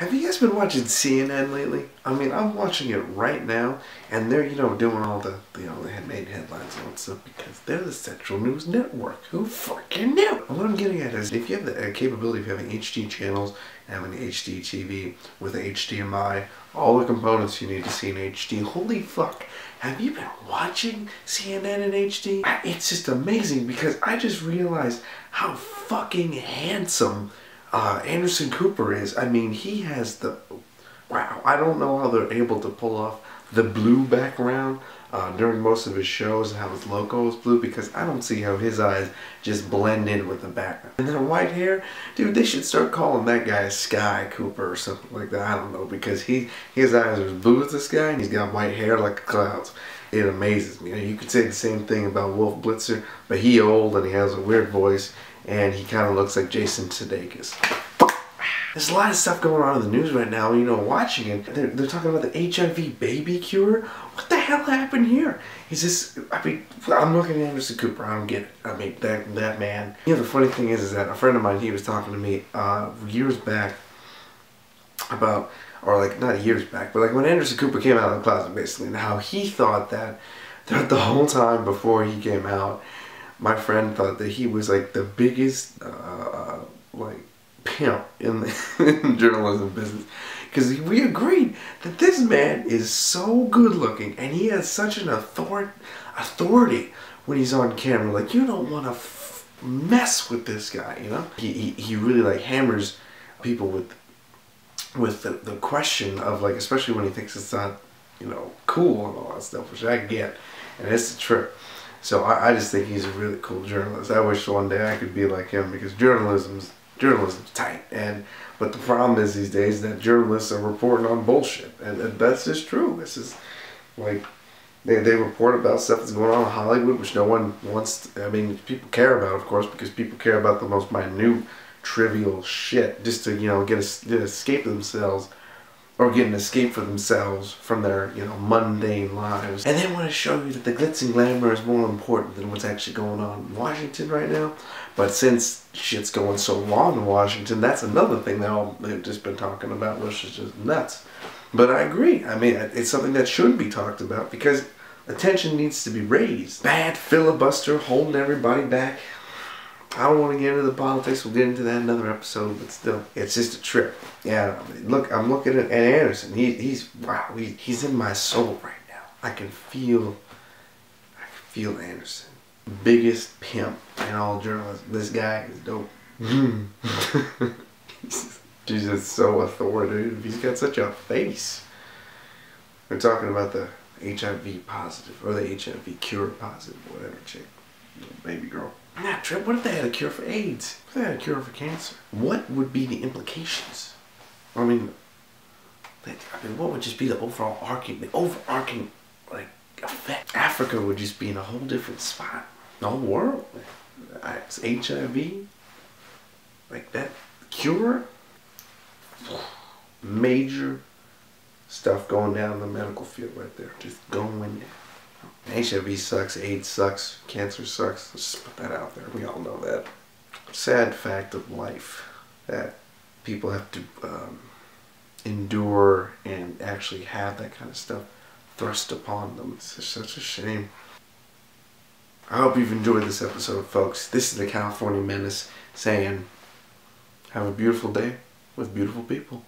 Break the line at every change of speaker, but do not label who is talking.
Have you guys been watching CNN lately? I mean, I'm watching it right now, and they're, doing all the, they made headlines and all that stuff because they're the Central News Network. Who fucking knew? And what I'm getting at is, if you have the capability of having HD channels, having HD TV with HDMI, all the components you need to see in HD, holy fuck, have you been watching CNN in HD? It's just amazing because I just realized how fucking handsome Anderson Cooper is. I mean, he has the, wow, I don't know how they're able to pull off the blue background during most of his shows and how his logo is blue, because I don't see how his eyes just blend in with the background. And then white hair, dude, they should start calling that guy Sky Cooper or something like that. I don't know, because his eyes are as blue as the sky and he's got white hair like the clouds. It amazes me. You could say the same thing about Wolf Blitzer, but he old and he has a weird voice and he kind of looks like Jason Sudeikis. There's a lot of stuff going on in the news right now, watching it. They're talking about the HIV baby cure. What the hell happened here? Is this, I'm looking at Anderson Cooper, I don't get it. I mean, that man. The funny thing is that a friend of mine, he was talking to me years back about, or like, not years back, but like when Anderson Cooper came out of the closet, basically, and how he thought that the whole time before he came out, my friend thought that he was like the biggest, like, pimp in the journalism business, because we agreed that this man is so good looking and he has such an authority when he's on camera. Like, you don't want to mess with this guy, he really like hammers people with the question of, like, especially when he thinks it's not cool and all that stuff, which I get, and it's a trip. So I just think he's a really cool journalist. I wish one day I could be like him, because journalism's tight. But the problem is these days that journalists are reporting on bullshit, and that's just true. This is like they report about stuff that's going on in Hollywood, which no one wants. I mean, people care about, of course, because people care about the most minute, trivial shit, just to get an escape themselves, or get an escape for themselves from their mundane lives. And they want to show you that the glitz and glamour is more important than what's actually going on in Washington right now. But since shit's going so long in Washington, that's another thing they've just been talking about, which is just nuts. But I agree. I mean, it's something that should be talked about, because attention needs to be raised. Bad filibuster holding everybody back. I don't want to get into the politics. We'll get into that in another episode, but still, it's just a trip. Yeah, look, I'm looking at Anderson. He's in my soul right now. I can feel Anderson. Biggest pimp in all journalism. This guy is dope. He's just so authoritative. He's got such a face. We're talking about the HIV positive, or the HIV cure positive, whatever chick, baby girl. Nah, Trip, what if they had a cure for AIDS? What if they had a cure for cancer? What would be the implications? I mean, what would just be the overarching, like, effect? Africa would just be in a whole different spot. The whole world. It's HIV. Like, that cure. Major stuff going down in the medical field right there. Just going down. HIV sucks, AIDS sucks, cancer sucks. Let's just put that out there. We all know that. Sad fact of life that people have to endure and actually have that kind of stuff thrust upon them. It's just such a shame. I hope you've enjoyed this episode, folks. This is the California Menace saying, have a beautiful day with beautiful people.